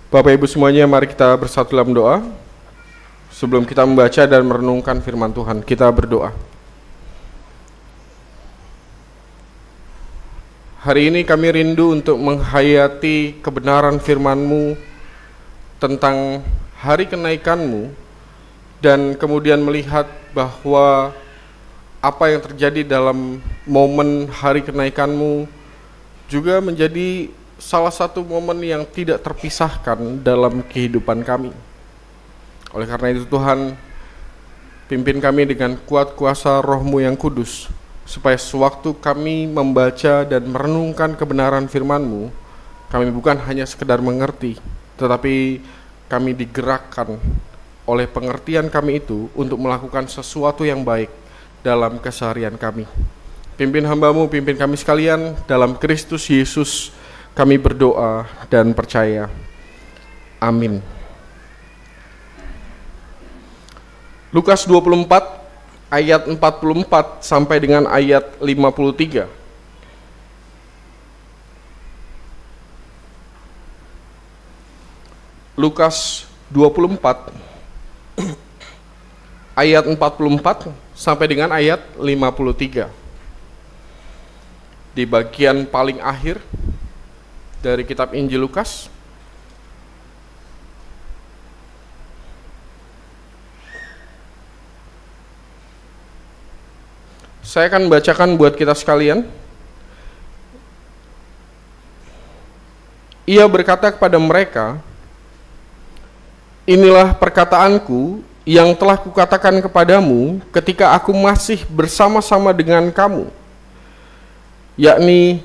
Bapak Ibu semuanya, mari kita bersatu dalam doa. Sebelum kita membaca dan merenungkan firman Tuhan, kita berdoa. Hari ini kami rindu untuk menghayati kebenaran firman-Mu tentang hari kenaikan-Mu, dan kemudian melihat bahwa apa yang terjadi dalam momen hari kenaikan-Mu juga menjadi salah satu momen yang tidak terpisahkan dalam kehidupan kami. Oleh karena itu Tuhan, pimpin kami dengan kuat kuasa Roh-Mu yang kudus, supaya sewaktu kami membaca dan merenungkan kebenaran firman-Mu, kami bukan hanya sekedar mengerti, tetapi kami digerakkan oleh pengertian kami itu untuk melakukan sesuatu yang baik dalam keseharian kami. Pimpin hamba-Mu, pimpin kami sekalian dalam Kristus Yesus. Kami berdoa dan percaya. Amin. Lukas 24 ayat 44 sampai dengan ayat 53. Lukas 24 ayat 44 sampai dengan ayat 53. Di bagian paling akhir dari kitab Injil Lukas. Saya akan bacakan buat kita sekalian. Ia berkata kepada mereka, "Inilah perkataanku yang telah kukatakan kepadamu ketika aku masih bersama-sama dengan kamu, yakni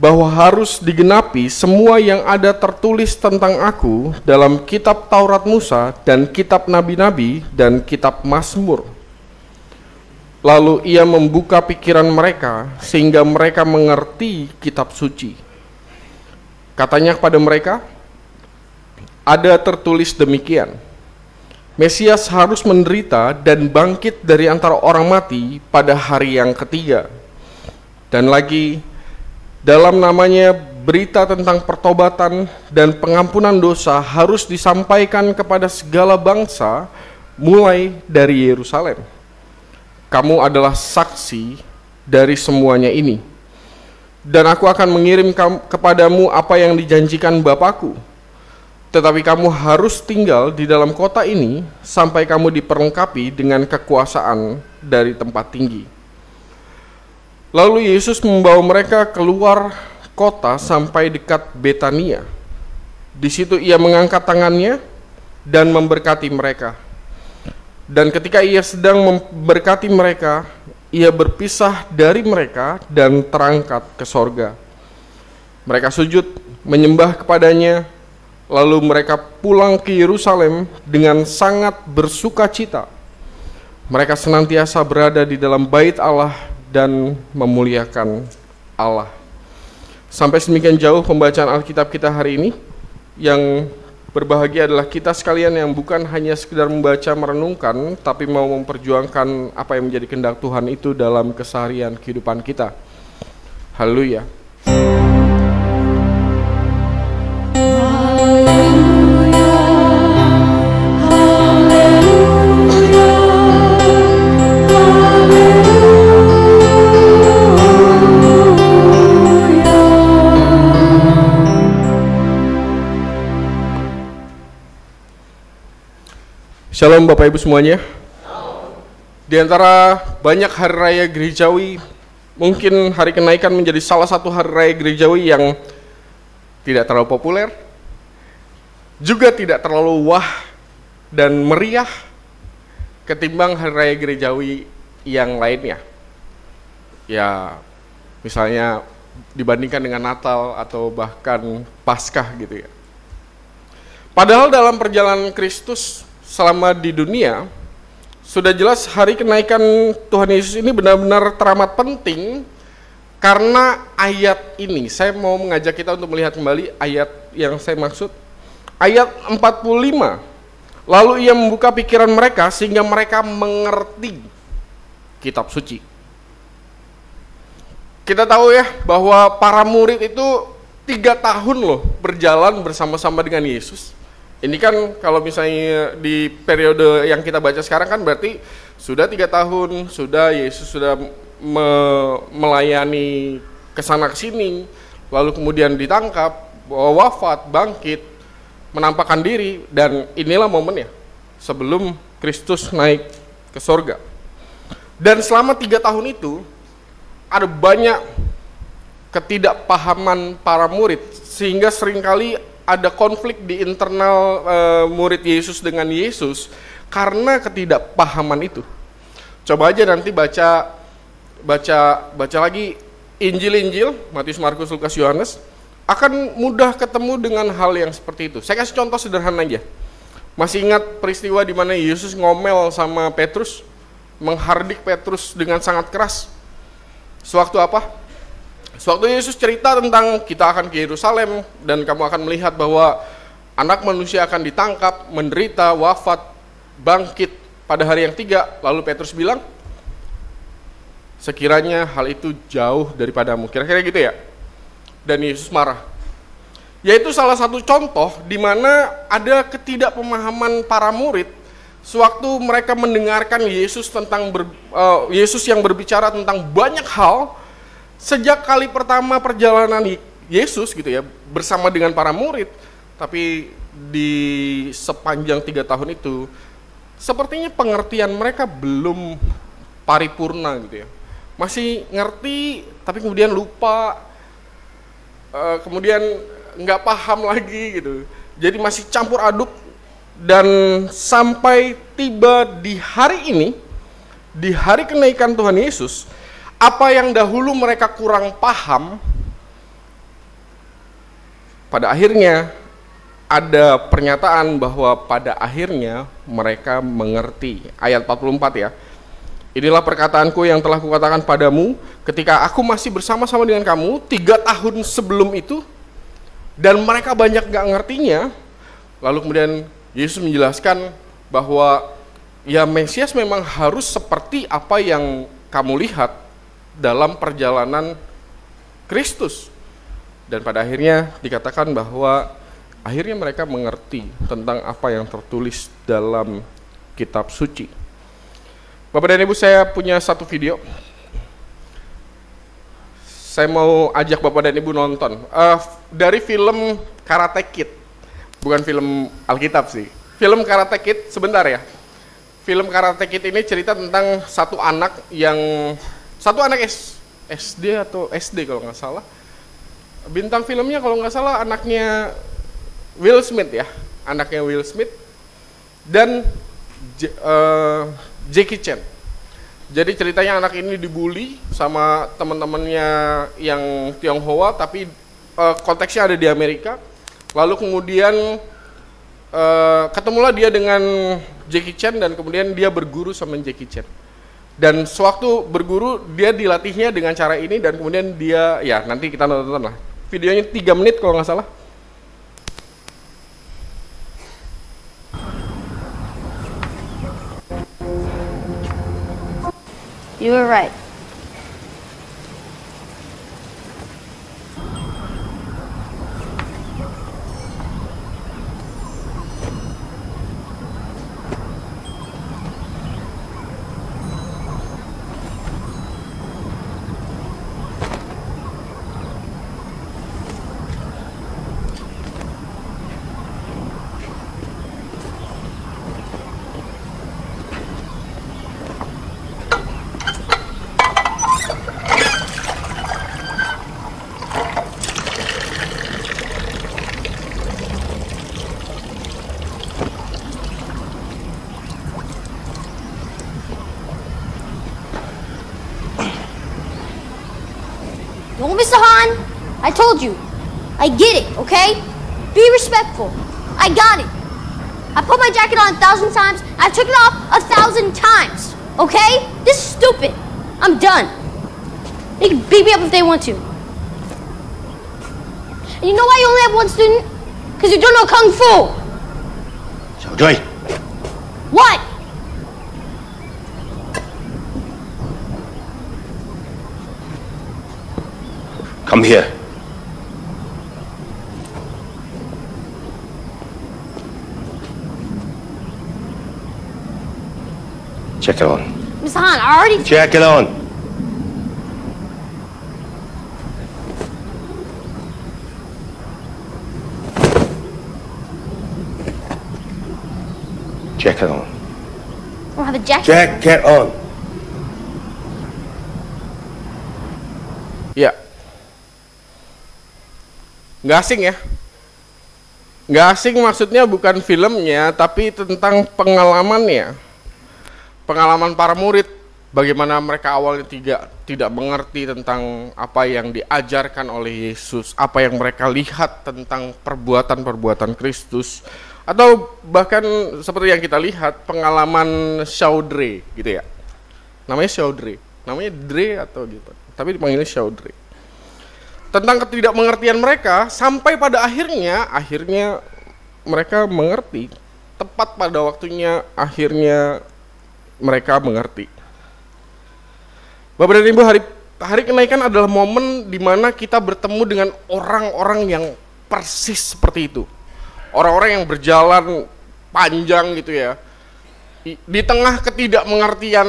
bahwa harus digenapi semua yang ada tertulis tentang aku dalam kitab Taurat Musa dan kitab Nabi-Nabi dan kitab Mazmur." Lalu ia membuka pikiran mereka sehingga mereka mengerti kitab suci. Katanya kepada mereka, "Ada tertulis demikian, Mesias harus menderita dan bangkit dari antara orang mati pada hari yang ketiga. Dan lagi, dalam namanya berita tentang pertobatan dan pengampunan dosa harus disampaikan kepada segala bangsa mulai dari Yerusalem. Kamu adalah saksi dari semuanya ini. Dan aku akan mengirim kepadamu apa yang dijanjikan Bapakku. Tetapi kamu harus tinggal di dalam kota ini sampai kamu diperlengkapi dengan kekuasaan dari tempat tinggi." Lalu Yesus membawa mereka keluar kota sampai dekat Betania. Di situ ia mengangkat tangannya dan memberkati mereka. Dan ketika ia sedang memberkati mereka, ia berpisah dari mereka dan terangkat ke sorga. Mereka sujud menyembah kepadanya, lalu mereka pulang ke Yerusalem dengan sangat bersukacita. Mereka senantiasa berada di dalam bait Allah dan memuliakan Allah. Sampai sedemikian jauh pembacaan Alkitab kita hari ini. Yang berbahagia adalah kita sekalian yang bukan hanya sekedar membaca merenungkan, tapi mau memperjuangkan apa yang menjadi kehendak Tuhan itu dalam keseharian kehidupan kita. Haleluya. Shalom Bapak Ibu semuanya. Di antara banyak hari raya gerejawi, mungkin hari kenaikan menjadi salah satu hari raya gerejawi yang tidak terlalu populer, juga tidak terlalu wah dan meriah ketimbang hari raya gerejawi yang lainnya. Ya, misalnya dibandingkan dengan Natal atau bahkan Paskah gitu ya. Padahal dalam perjalanan Kristus selama di dunia, sudah jelas hari kenaikan Tuhan Yesus ini benar-benar teramat penting. Karena ayat ini, saya mau mengajak kita untuk melihat kembali ayat yang saya maksud. Ayat 45, lalu ia membuka pikiran mereka sehingga mereka mengerti kitab suci. Kita tahu ya bahwa para murid itu 3 tahun loh berjalan bersama-sama dengan Yesus. Ini kan kalau misalnya di periode yang kita baca sekarang kan berarti sudah 3 tahun, sudah Yesus sudah melayani kesana kesini, lalu kemudian ditangkap, wafat, bangkit, menampakkan diri, dan inilah momennya sebelum Kristus naik ke sorga. Dan selama 3 tahun itu ada banyak ketidakpahaman para murid, sehingga seringkali ada konflik di internal murid Yesus dengan Yesus karena ketidakpahaman itu. Coba aja nanti baca lagi Injil-Injil, Matius, Markus, Lukas, Yohanes, akan mudah ketemu dengan hal yang seperti itu. Saya kasih contoh sederhana aja. Masih ingat peristiwa di mana Yesus ngomel sama Petrus, menghardik Petrus dengan sangat keras. Sewaktu apa? Sewaktu Yesus cerita tentang kita akan ke Yerusalem dan kamu akan melihat bahwa anak manusia akan ditangkap, menderita, wafat, bangkit pada hari yang 3. Lalu Petrus bilang, sekiranya hal itu jauh daripadamu. Kira-kira gitu ya. Dan Yesus marah. Yaitu salah satu contoh di mana ada ketidakpemahaman para murid sewaktu mereka mendengarkan Yesus Yesus yang berbicara tentang banyak hal. Sejak kali pertama perjalanan Yesus gitu ya bersama dengan para murid, tapi di sepanjang 3 tahun itu sepertinya pengertian mereka belum paripurna gitu ya. Masih ngerti tapi kemudian lupa, kemudian nggak paham lagi gitu. Jadi masih campur aduk, dan sampai tiba di hari ini, di hari kenaikan Tuhan Yesus, apa yang dahulu mereka kurang paham, pada akhirnya ada pernyataan bahwa pada akhirnya mereka mengerti. Ayat 44 ya. Inilah perkataanku yang telah kukatakan padamu ketika aku masih bersama-sama dengan kamu 3 tahun sebelum itu, dan mereka banyak gak ngertinya. Lalu kemudian Yesus menjelaskan bahwa ya Mesias memang harus seperti apa yang kamu lihat dalam perjalanan Kristus. Dan pada akhirnya dikatakan bahwa akhirnya mereka mengerti tentang apa yang tertulis dalam kitab suci. Bapak dan Ibu, saya punya satu video. Saya mau ajak Bapak dan Ibu nonton dari film Karate Kid. Bukan film Alkitab sih. Film Karate Kid, sebentar ya. Film Karate Kid ini cerita tentang satu anak SD atau SD kalau nggak salah. Bintang filmnya kalau nggak salah anaknya Will Smith ya, anaknya Will Smith dan Jackie Chan. Jadi ceritanya anak ini dibully sama teman-temannya yang Tionghoa, tapi konteksnya ada di Amerika. Lalu kemudian ketemulah dia dengan Jackie Chan, dan kemudian dia berguru sama Jackie Chan. Dan sewaktu berguru dia dilatihnya dengan cara ini, dan kemudian dia, ya nanti kita nonton lah. Videonya 3 menit kalau nggak salah. You were right. No, Mr. Han, I told you. I get it, okay? Be respectful. I got it. I put my jacket on 1,000 times. I took it off 1,000 times, okay? This is stupid. I'm done. They can beat me up if they want to. And you know why you only have 1 student? Because you don't know Kung Fu. Xiaojui. What? Come here. Check it on. Mr. Han, I already... Check it on. Check it on. I don't have a jacket. Check it on. Ya. Nggak asing ya. Nggak asing maksudnya bukan filmnya, tapi tentang pengalamannya. Pengalaman para murid, bagaimana mereka awalnya tidak mengerti tentang apa yang diajarkan oleh Yesus, apa yang mereka lihat tentang perbuatan-perbuatan Kristus, atau bahkan seperti yang kita lihat pengalaman Chaudhry gitu ya. Namanya Chaudhry, namanya Dre atau gitu, tapi dipanggilnya Chaudhry. Tentang ketidakmengertian mereka sampai pada akhirnya mereka mengerti. Tepat pada waktunya akhirnya mereka mengerti. Bapak dan Ibu, hari kenaikan adalah momen di mana kita bertemu dengan orang-orang yang persis seperti itu. Orang-orang yang berjalan panjang gitu ya. Di tengah ketidakmengertian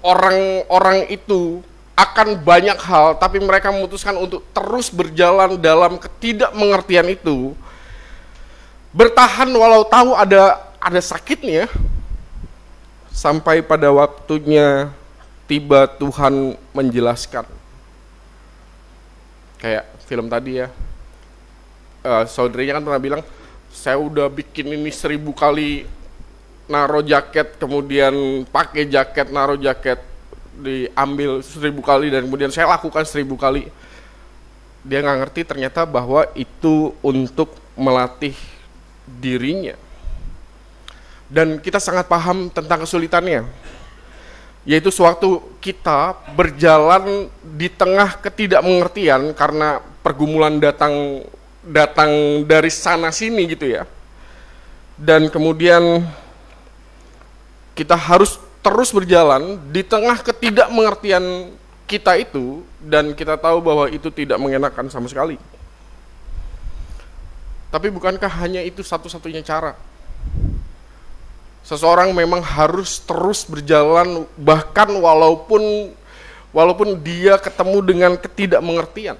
orang-orang itu akan banyak hal, tapi mereka memutuskan untuk terus berjalan dalam ketidakmengertian itu. Bertahan walau tahu ada sakitnya. Sampai pada waktunya tiba Tuhan menjelaskan. Kayak film tadi ya. Saudarinya kan pernah bilang, saya udah bikin ini 1000 kali naruh jaket, kemudian pakai jaket, naruh jaket, diambil 1000 kali, dan kemudian saya lakukan 1000 kali. Dia nggak ngerti ternyata bahwa itu untuk melatih dirinya. Dan kita sangat paham tentang kesulitannya, yaitu sewaktu kita berjalan di tengah ketidakmengertian karena pergumulan datang dari sana sini gitu ya. Dan kemudian kita harus terus berjalan di tengah ketidakmengertian kita itu, dan kita tahu bahwa itu tidak mengenakan sama sekali. Tapi bukankah hanya itu satu-satunya cara? Seseorang memang harus terus berjalan bahkan walaupun dia ketemu dengan ketidakmengertian.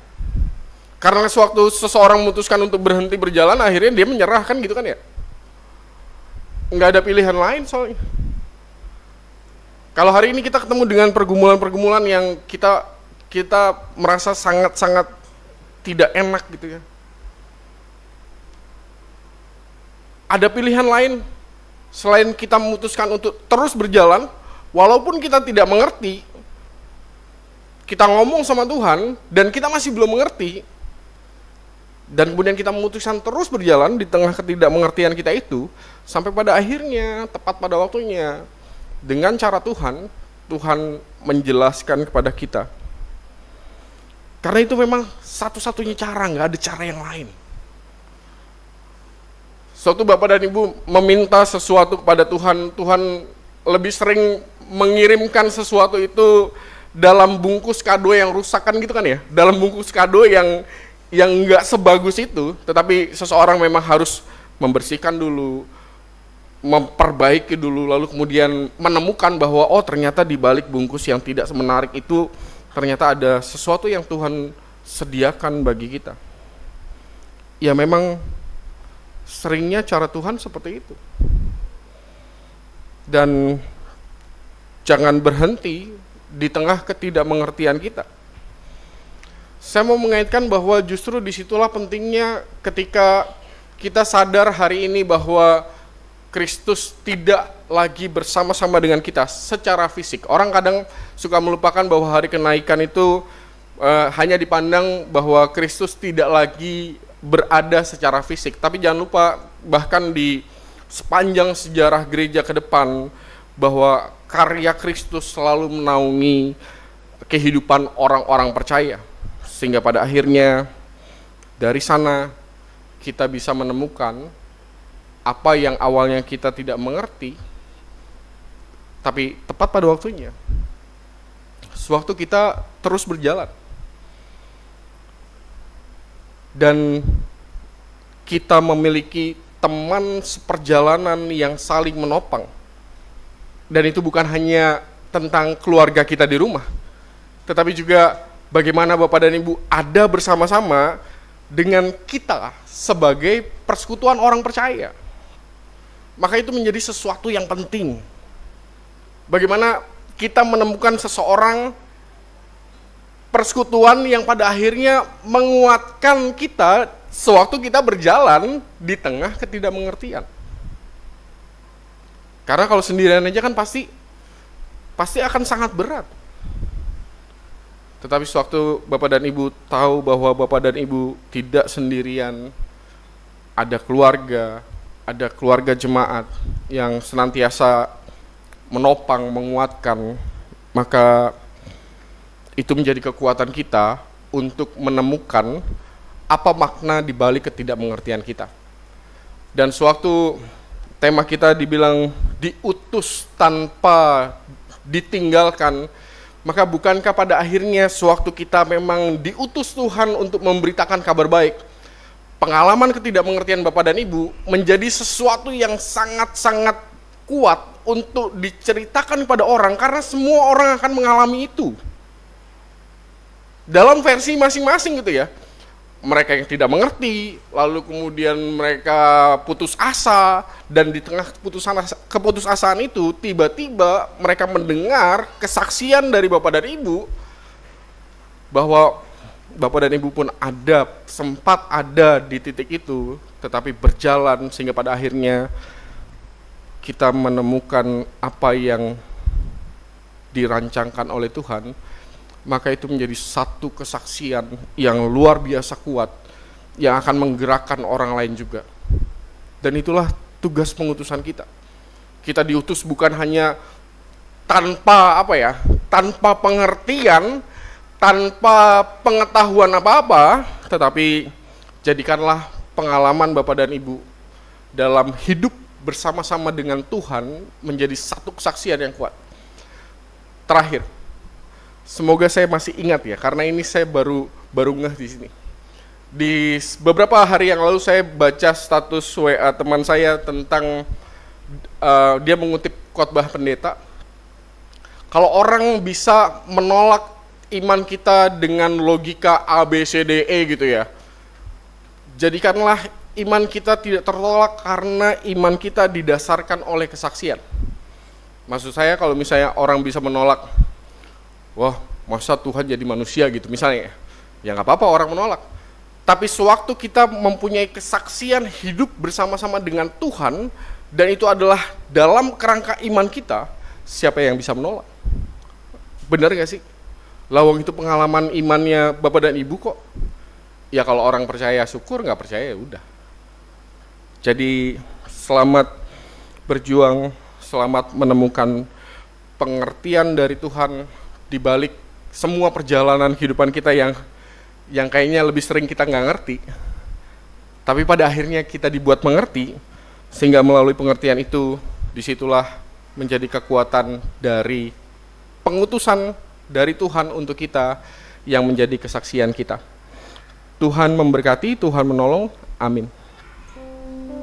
Karena sewaktu seseorang memutuskan untuk berhenti berjalan, akhirnya dia menyerah, kan gitu kan ya? Nggak ada pilihan lain soalnya. Kalau hari ini kita ketemu dengan pergumulan-pergumulan yang kita merasa sangat-sangat tidak enak gitu ya. Ada pilihan lain selain kita memutuskan untuk terus berjalan, walaupun kita tidak mengerti, kita ngomong sama Tuhan, dan kita masih belum mengerti, dan kemudian kita memutuskan terus berjalan di tengah ketidakmengertian kita itu, sampai pada akhirnya, tepat pada waktunya, dengan cara Tuhan menjelaskan kepada kita. Karena itu memang satu-satunya cara, nggak ada cara yang lain. Suatu Bapak dan Ibu meminta sesuatu kepada Tuhan, Tuhan lebih sering mengirimkan sesuatu itu dalam bungkus kado yang rusak, kan gitu kan ya? Dalam bungkus kado yang nggak sebagus itu, tetapi seseorang memang harus membersihkan dulu, memperbaiki dulu, lalu kemudian menemukan bahwa oh ternyata di balik bungkus yang tidak semenarik itu ternyata ada sesuatu yang Tuhan sediakan bagi kita. Ya memang seringnya cara Tuhan seperti itu. Dan jangan berhenti di tengah ketidakmengertian kita. Saya mau mengaitkan bahwa justru disitulah pentingnya ketika kita sadar hari ini bahwa Kristus tidak lagi bersama-sama dengan kita secara fisik. Orang kadang suka melupakan bahwa hari kenaikan itu hanya dipandang bahwa Kristus tidak lagi berada secara fisik. Tapi jangan lupa, bahkan di sepanjang sejarah gereja ke depan, bahwa karya Kristus selalu menaungi kehidupan orang-orang percaya. Sehingga pada akhirnya dari sana kita bisa menemukan apa yang awalnya kita tidak mengerti, tapi tepat pada waktunya. Sewaktu kita terus berjalan dan kita memiliki teman seperjalanan yang saling menopang, Dan itu bukan hanya tentang keluarga kita di rumah, tetapi juga bagaimana Bapak dan Ibu ada bersama-sama dengan kita sebagai persekutuan orang percaya. Maka itu menjadi sesuatu yang penting. Bagaimana kita menemukan seseorang persekutuan yang pada akhirnya menguatkan kita sewaktu kita berjalan di tengah ketidakmengertian. Karena kalau sendirian aja kan pasti akan sangat berat. Tetapi sewaktu Bapak dan Ibu tahu bahwa Bapak dan Ibu tidak sendirian, ada keluarga jemaat yang senantiasa menopang, menguatkan, maka itu menjadi kekuatan kita untuk menemukan apa makna di balik ketidakmengertian kita. Dan sewaktu tema kita dibilang diutus tanpa ditinggalkan, maka bukankah pada akhirnya sewaktu kita memang diutus Tuhan untuk memberitakan kabar baik, pengalaman ketidakmengertian Bapak dan Ibu menjadi sesuatu yang sangat-sangat kuat untuk diceritakan pada orang, karena semua orang akan mengalami itu dalam versi masing-masing gitu ya. Mereka yang tidak mengerti, lalu kemudian mereka putus asa, dan di tengah keputusasaan itu tiba-tiba mereka mendengar kesaksian dari Bapak dan Ibu bahwa Bapak dan Ibu pun sempat ada di titik itu, tetapi berjalan sehingga pada akhirnya kita menemukan apa yang dirancangkan oleh Tuhan. Maka itu menjadi satu kesaksian yang luar biasa kuat yang akan menggerakkan orang lain juga. Dan itulah tugas pengutusan kita. Kita diutus bukan hanya tanpa pengertian, tanpa pengetahuan apa-apa, tetapi jadikanlah pengalaman Bapak dan Ibu dalam hidup bersama-sama dengan Tuhan menjadi satu kesaksian yang kuat. Terakhir, semoga saya masih ingat ya, karena ini saya baru ngeh di sini. Di beberapa hari yang lalu saya baca status WA teman saya tentang dia mengutip khotbah pendeta. Kalau orang bisa menolak iman kita dengan logika A, B, C, D, E gitu ya, jadikanlah iman kita tidak tertolak karena iman kita didasarkan oleh kesaksian. Maksud saya kalau misalnya orang bisa menolak, wah masa Tuhan jadi manusia gitu misalnya, ya nggak apa-apa orang menolak. Tapi sewaktu kita mempunyai kesaksian hidup bersama-sama dengan Tuhan, dan itu adalah dalam kerangka iman kita, siapa yang bisa menolak? Benar gak sih? Lawang itu pengalaman imannya Bapak dan Ibu kok. Ya kalau orang percaya syukur, nggak percaya ya udah. Jadi selamat berjuang, selamat menemukan pengertian dari Tuhan di balik semua perjalanan kehidupan kita yang kayaknya lebih sering kita nggak ngerti. Tapi pada akhirnya kita dibuat mengerti, sehingga melalui pengertian itu, disitulah menjadi kekuatan dari pengutusan dari Tuhan untuk kita yang menjadi kesaksian kita. Tuhan memberkati, Tuhan menolong, amin.